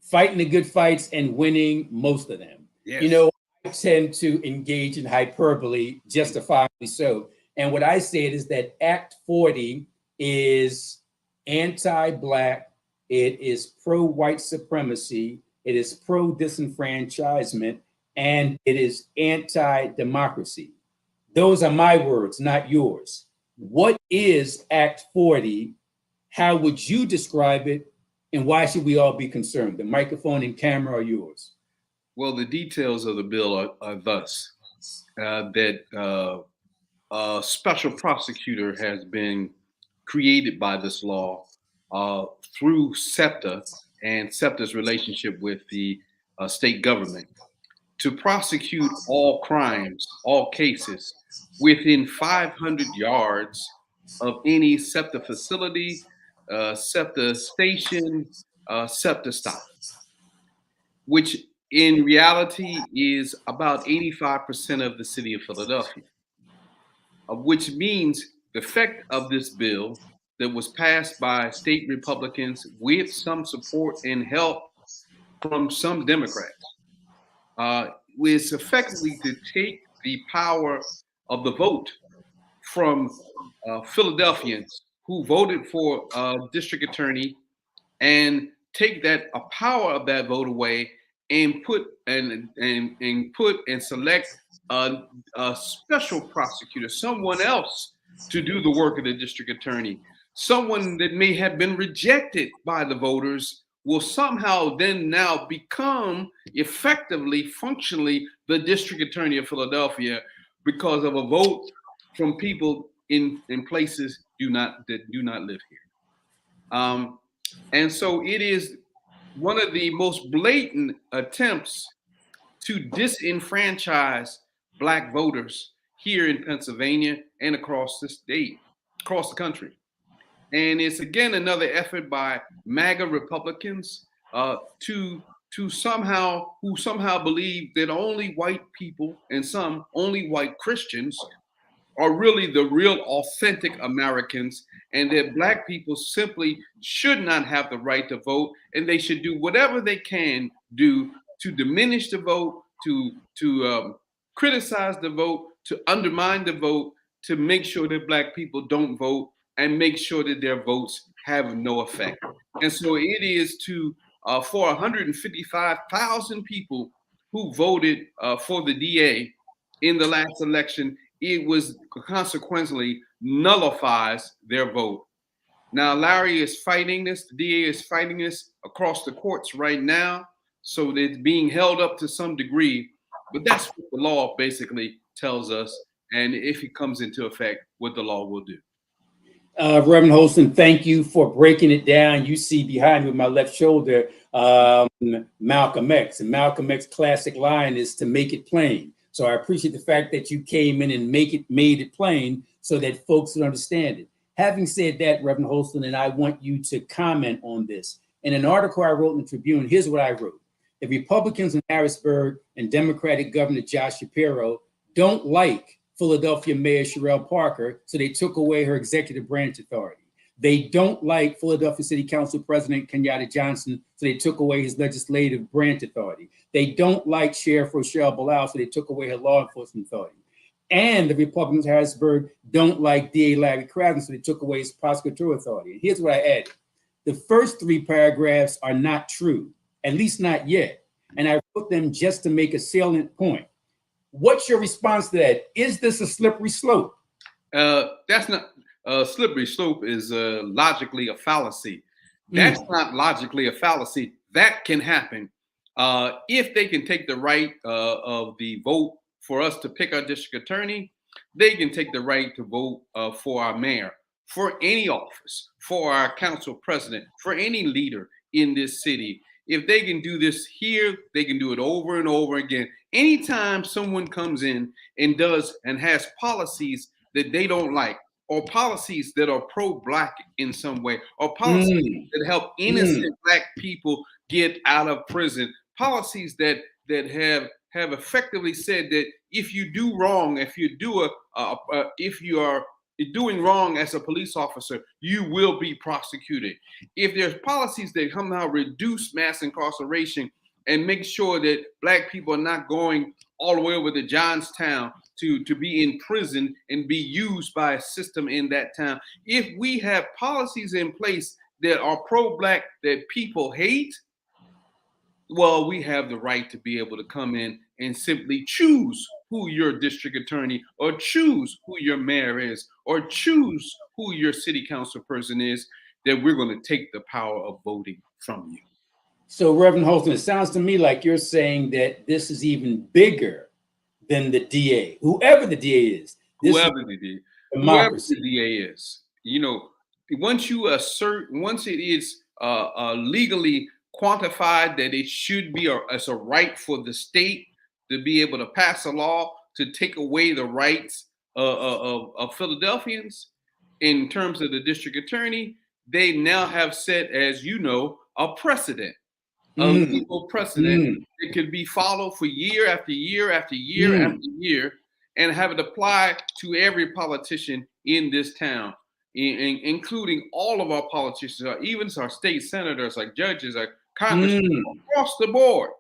Fighting the good fights and winning most of them. Yes. You know, I tend to engage in hyperbole, justifiably so. And what I said is that Act 40 is anti-Black, it is pro-white supremacy, it is pro-disenfranchisement, and it is anti-democracy. Those are my words, not yours. What is Act 40? How would you describe it? And why should we all be concerned? The microphone and camera are yours. Well, the details of the bill are thus that a special prosecutor has been created by this law uh, through SEPTA and SEPTA's relationship with the state government to prosecute all crimes, all cases within 500 yards of any SEPTA facility, SEPTA station, SEPTA stop, which in reality is about 85% of the city of Philadelphia, which means the effect of this bill that was passed by state Republicans with some support and help from some Democrats is effectively to take the power of the vote from Philadelphians who voted for district attorney and take that a power of that vote away and put and select a special prosecutor, someone else to do the work of the district attorney, someone that may have been rejected by the voters will somehow then now become effectively, functionally, the district attorney of Philadelphia because of a vote from people in places that do not live here. And so it is one of the most blatant attempts to disenfranchise Black voters here in Pennsylvania and across the state, across the country. And it's again another effort by MAGA Republicans to somehow believe that only white people and some only white Christians are really the real authentic Americans, and that Black people simply should not have the right to vote, and they should do whatever they can do to diminish the vote, to criticize the vote, to undermine the vote, to make sure that Black people don't vote, and make sure that their votes have no effect. And so it is to for 155,000 people who voted for the DA in the last election, it was consequently nullifies their vote. Now, Larry is fighting this, the DA is fighting this across the courts right now, so that it's being held up to some degree. But that's what the law basically tells us, and if it comes into effect, what the law will do. Reverend Holston, thank you for breaking it down. You see behind me with my left shoulder, Malcolm X. And Malcolm X's classic line is to make it plain. So I appreciate the fact that you came in and made it plain so that folks would understand it. Having said that, Reverend Holston, and I want you to comment on this. In an article I wrote in the Tribune, here's what I wrote. The Republicans in Harrisburg and Democratic Governor Josh Shapiro don't like Philadelphia Mayor Sherelle Parker, so they took away her executive branch authority. They don't like Philadelphia City Council President Kenyatta Johnson, so they took away his legislative branch authority. They don't like Sheriff Rochelle Bilal, so they took away her law enforcement authority. And the Republicans in Harrisburg don't like DA Larry Krasner, so they took away his prosecutorial authority. And here's what I added. The first three paragraphs are not true, at least not yet. And I wrote them just to make a salient point. What's your response to that? Is this a slippery slope? That's not a slippery slope. Is logically a fallacy. That's not logically a fallacy. That can happen if they can take the right of the vote for us to pick our district attorney. They can take the right to vote for our mayor, for any office, for our council president, for any leader in this city. If they can do this here, they can do it over and over again. Anytime someone comes in and does and has policies that they don't like, or policies that are pro-Black in some way, or policies that help innocent Black people get out of prison, policies that have effectively said that if you do wrong, if you do if you are doing wrong as a police officer, you will be prosecuted. If there's policies that somehow reduce mass incarceration and make sure that Black people are not going all the way over to Johnstown to be in prison and be used by a system in that town. If we have policies in place that are pro-Black that people hate, well, we have the right to be able to come in and simply choose who your district attorney, or choose who your mayor is, or choose who your city council person is, that we're going to take the power of voting from you. So, Reverend Holton, it sounds to me like you're saying that this is even bigger than the DA, whoever the DA is. This is Whoever the democracy. DA is, once you assert, once it is legally quantified that it should be as a right for the state to be able to pass a law to take away the rights of Philadelphians in terms of the district attorney, they now have set, as you know, a precedent, a legal precedent Mm, that could be followed for year after year after year mm, after year, and have it apply to every politician in this town, including all of our politicians, even our state senators, like judges, like congressmen, mm. across the board.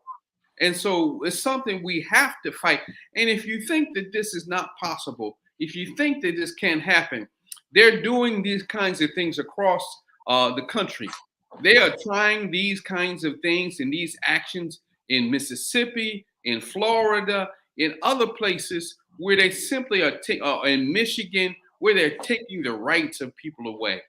And so it's something we have to fight. And if you think that this is not possible, if you think that this can't happen, they're doing these kinds of things across the country. They are trying these kinds of things and these actions in Mississippi, in Florida, in other places where they simply are in Michigan, where they're taking the rights of people away,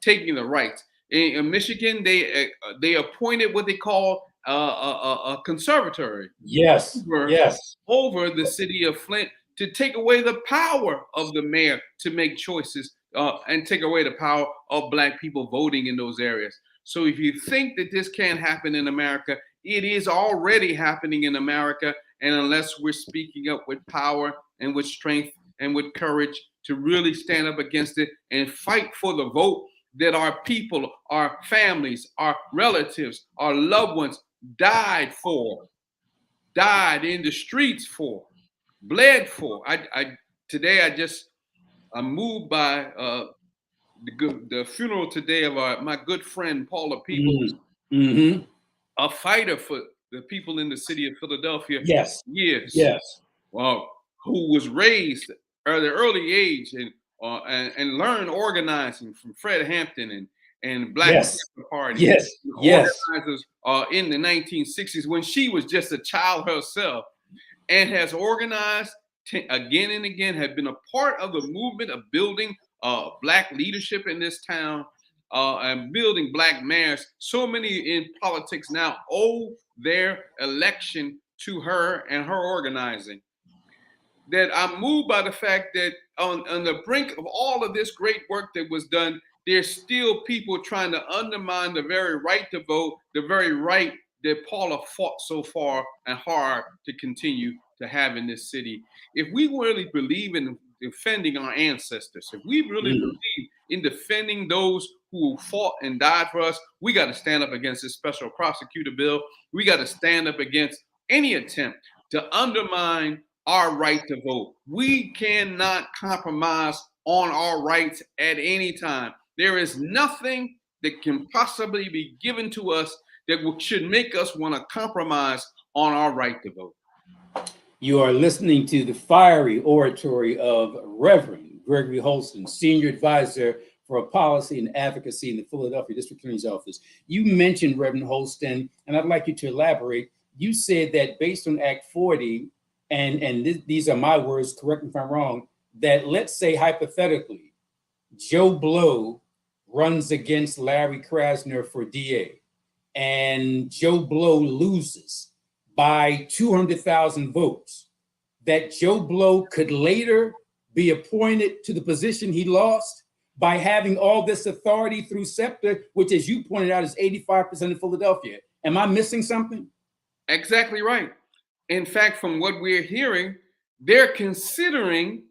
taking the rights. In Michigan, they appointed what they call a conservatory Yes, over, yes. over the city of Flint to take away the power of the mayor to make choices and take away the power of Black people voting in those areas. So if you think that this can't happen in America, it is already happening in America. And unless we're speaking up with power and with strength and with courage to really stand up against it and fight for the vote that our people, our families, our relatives, our loved ones died for, died in the streets for, bled for. Today I'm moved by the funeral today of my good friend Paula Peoples, Mm-hmm. a fighter for the people in the city of Philadelphia Yes, for years, yes, who was raised at an early age and learned organizing from Fred Hampton and Black yes, Panther Party, yes, yes. organizers in the 1960s when she was just a child herself, and has organized again and again, have been a part of the movement of building Black leadership in this town and building Black mayors. So many in politics now owe their election to her and her organizing, that I'm moved by the fact that on the brink of all of this great work that was done, there's still people trying to undermine the very right to vote, the very right that Paula fought so far and hard to continue to have in this city. If we really believe in defending our ancestors, if we really believe in defending those who fought and died for us, we got to stand up against this special prosecutor bill. We got to stand up against any attempt to undermine our right to vote. We cannot compromise on our rights at any time. There is nothing that can possibly be given to us that should make us want to compromise on our right to vote. You are listening to the fiery oratory of Reverend Gregory Holston, Senior Advisor for Policy and Advocacy in the Philadelphia District Attorney's Office. You mentioned Reverend Holston, and I'd like you to elaborate. You said that based on Act 40, and these are my words, correct me if I'm wrong, that let's say hypothetically, Joe Blow runs against Larry Krasner for DA, and Joe Blow loses by 200,000 votes, that Joe Blow could later be appointed to the position he lost by having all this authority through SEPTA, which, as you pointed out, is 85% of Philadelphia. Am I missing something? Exactly right. In fact, from what we're hearing, they're considering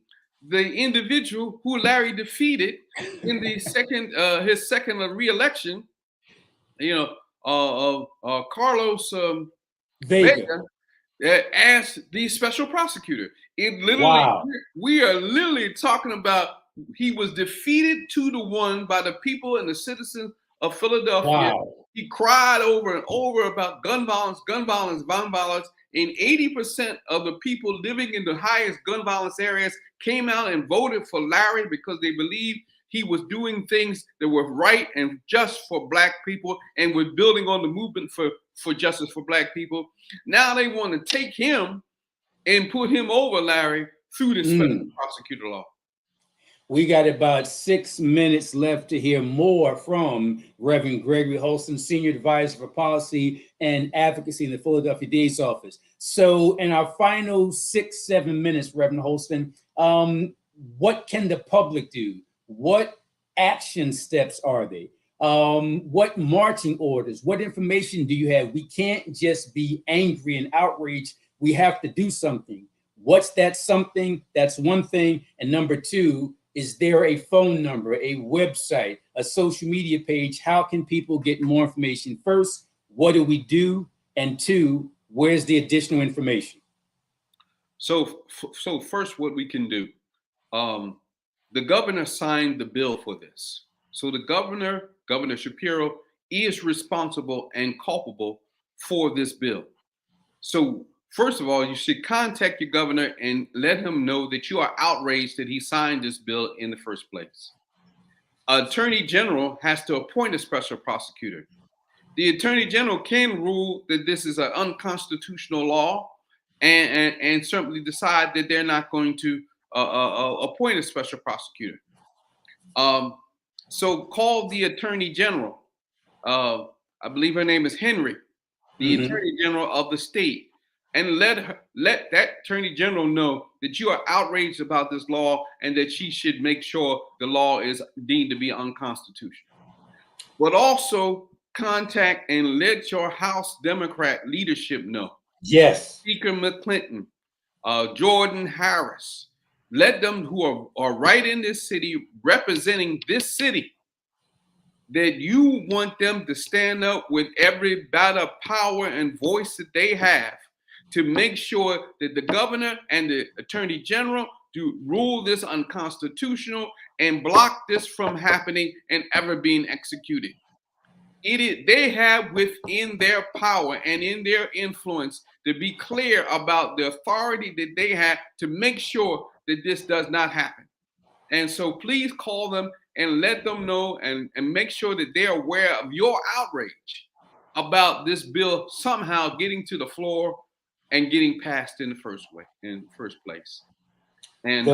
the individual who Larry defeated in the his second re-election, Carlos Vega. as the special prosecutor. It literally, Wow. we are literally talking about he was defeated 2-1 by the people and the citizens of Philadelphia. Wow. He cried over and over about gun violence, gun violence, gun violence. And 80% of the people living in the highest gun violence areas came out and voted for Larry because they believed he was doing things that were right and just for Black people and was building on the movement for justice for Black people. Now they want to take him and put him over Larry through the special prosecutor law. We got about 6 minutes left to hear more from Reverend Gregory Holston, Senior Advisor for Policy and Advocacy in the Philadelphia DA's office. So, in our final 6, 7 minutes, Reverend Holston, what can the public do? What action steps are they? What marching orders? What information do you have? We can't just be angry and outraged. We have to do something. What's that something? That's one thing. And number two, is there a phone number, a website, a social media page? How can people get more information? First, what do we do? And two, where's the additional information? So first, what we can do, the governor signed the bill for this. So the Governor Shapiro, is responsible and culpable for this bill. So first of all, you should contact your governor and let him know that you are outraged that he signed this bill in the first place. Attorney General has to appoint a special prosecutor. The Attorney General can rule that this is an unconstitutional law and certainly decide that they're not going to appoint a special prosecutor. So call the Attorney General. I believe her name is Henry, the Attorney General of the state, and let that Attorney General know that you are outraged about this law and that she should make sure the law is deemed to be unconstitutional. But also contact and let your House Democrat leadership know. Yes. Speaker McClinton, Jordan Harris, let them who are right in this city, representing this city, that you want them to stand up with every bit of power and voice that they have to make sure that the governor and the Attorney General do rule this unconstitutional and block this from happening and ever being executed. They have within their power and in their influence to be clear about the authority that they have to make sure that this does not happen. And so please call them and let them know and make sure that they're aware of your outrage about this bill somehow getting to the floor and getting passed in the first place. And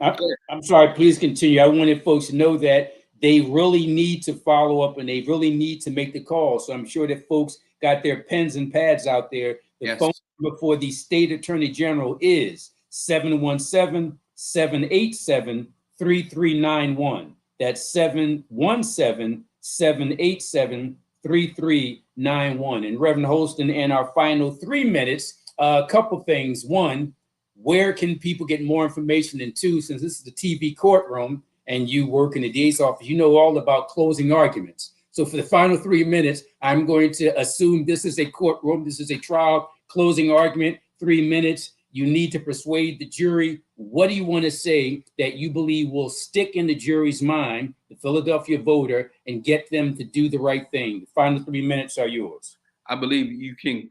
I'm sorry, please continue. I wanted folks to know that they really need to follow up and they really need to make the call. So I'm sure that folks got their pens and pads out there. The phone number for the state attorney general is 717-787-3391. That's 717-787-3391. And Reverend Holston, in our final 3 minutes, a couple things. One, where can people get more information? And two, since this is the TV courtroom and you work in the DA's office, you know all about closing arguments. So for the final 3 minutes, I'm going to assume this is a courtroom, this is a trial, closing argument, 3 minutes. You need to persuade the jury. What do you want to say that you believe will stick in the jury's mind, the Philadelphia voter, and get them to do the right thing? The final 3 minutes are yours. I believe you can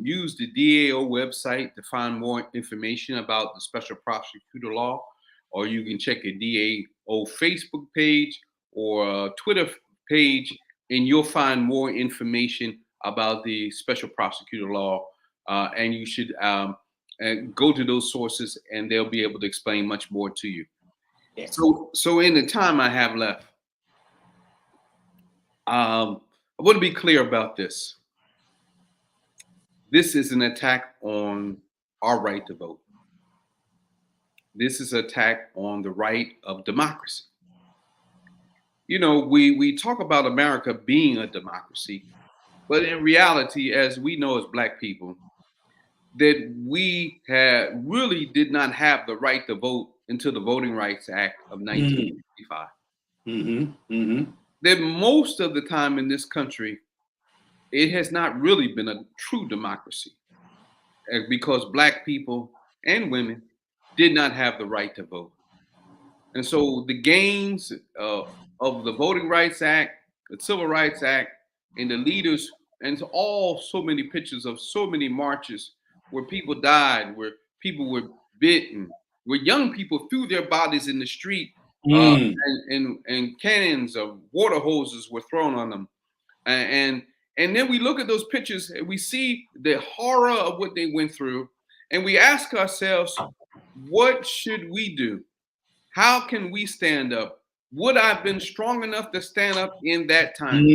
use the DAO website to find more information about the special prosecutor law, or you can check a DAO Facebook page or a Twitter page, and you'll find more information about the special prosecutor law. And you should go to those sources, and they'll be able to explain much more to you. Yes. So in the time I have left, I want to be clear about this. This is an attack on our right to vote. This is an attack on the right of democracy. You know, we talk about America being a democracy, but in reality, as we know as Black people, that we really did not have the right to vote until the Voting Rights Act of 1965. That most of the time in this country, it has not really been a true democracy because Black people and women did not have the right to vote. And so the gains of the Voting Rights Act, the Civil Rights Act, and the leaders, and so many pictures of so many marches where people died, where people were bitten, where young people threw their bodies in the street, and cannons of water hoses were thrown on them. And then we look at those pictures and we see the horror of what they went through, and we ask ourselves, what should we do? How can we stand up? Would I have been strong enough to stand up in that time?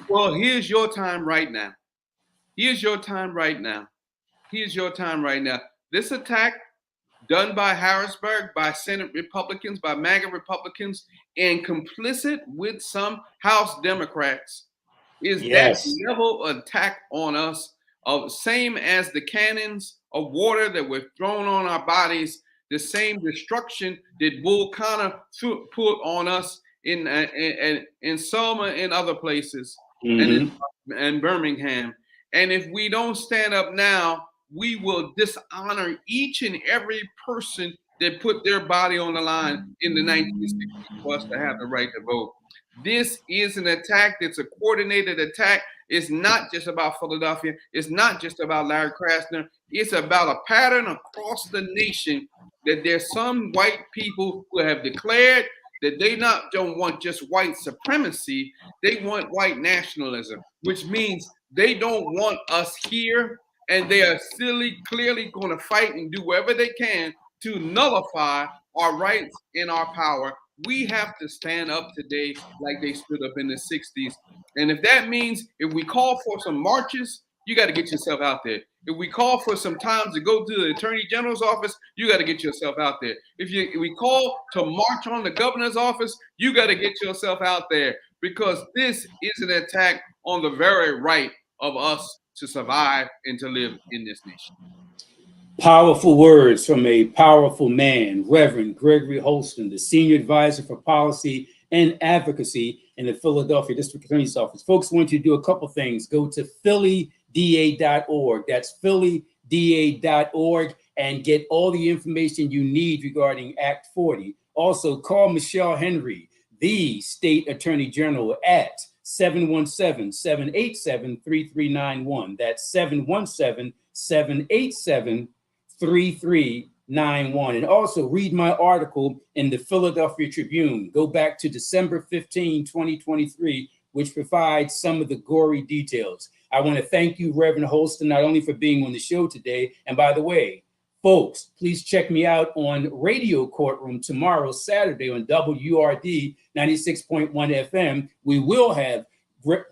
Well, here's your time right now. Here's your time right now. Here's your time right now. This attack done by Harrisburg, by Senate Republicans, by MAGA Republicans, and complicit with some House Democrats is that Yes. level of attack on us, of same as the cannons of water that were thrown on our bodies, the same destruction that Bull Connor put on us in Selma and other places, and Birmingham. And if we don't stand up now, we will dishonor each and every person that put their body on the line in the 1960s for us to have the right to vote. This is an attack that's a coordinated attack. It's not just about Philadelphia. It's not just about Larry Krasner. It's about a pattern across the nation that there's some white people who have declared that they don't want just white supremacy. They want white nationalism, which means they don't want us here, and they are clearly going to fight and do whatever they can to nullify our rights and our power. We have to stand up today like they stood up in the 60s. And if that means if we call for some marches, you got to get yourself out there. If we call for some time to go to the Attorney General's office, you got to get yourself out there. If we call to march on the governor's office, you got to get yourself out there, because this is an attack on the very right of us to survive and to live in this nation. Powerful words from a powerful man, Reverend Gregory Holston, the Senior Advisor for Policy and Advocacy in the Philadelphia District Attorney's Office. Folks, I want you to do a couple things. Go to phillyda.org. That's phillyda.org, and get all the information you need regarding Act 40. Also, call Michelle Henry, the State Attorney General, at 717-787-3391. That's 717-787-3391. And also read my article in the Philadelphia Tribune. Go back to December 15, 2023, which provides some of the gory details. I want to thank you, Reverend Holston, not only for being on the show today, and by the way, folks, please check me out on Radio Courtroom tomorrow, Saturday, on WURD 96.1 FM. We will have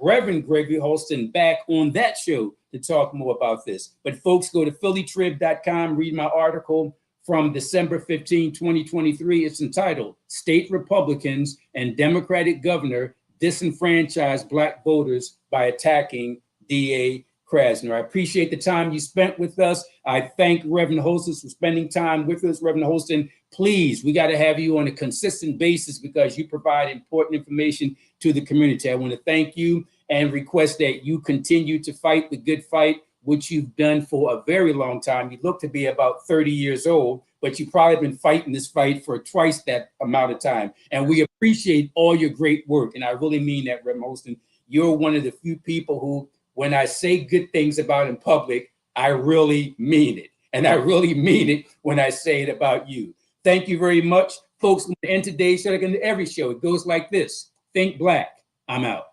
Reverend Gregory Holston back on that show to talk more about this. But folks, go to phillytrib.com, read my article from December 15, 2023. It's entitled State Republicans and Democratic Governor Disenfranchise Black Voters by Attacking D.A. Krasner. I appreciate the time you spent with us. I thank Reverend Holston for spending time with us. Reverend Holston, please, we got to have you on a consistent basis because you provide important information to the community. I want to thank you and request that you continue to fight the good fight, which you've done for a very long time. You look to be about 30 years old, but you've probably been fighting this fight for twice that amount of time. And we appreciate all your great work. And I really mean that, Reverend Holston. You're one of the few people who, when I say good things about in public, I really mean it. And I really mean it when I say it about you. Thank you very much. Folks, we're going to end today's show like in every show. It goes like this. Think Black. I'm out.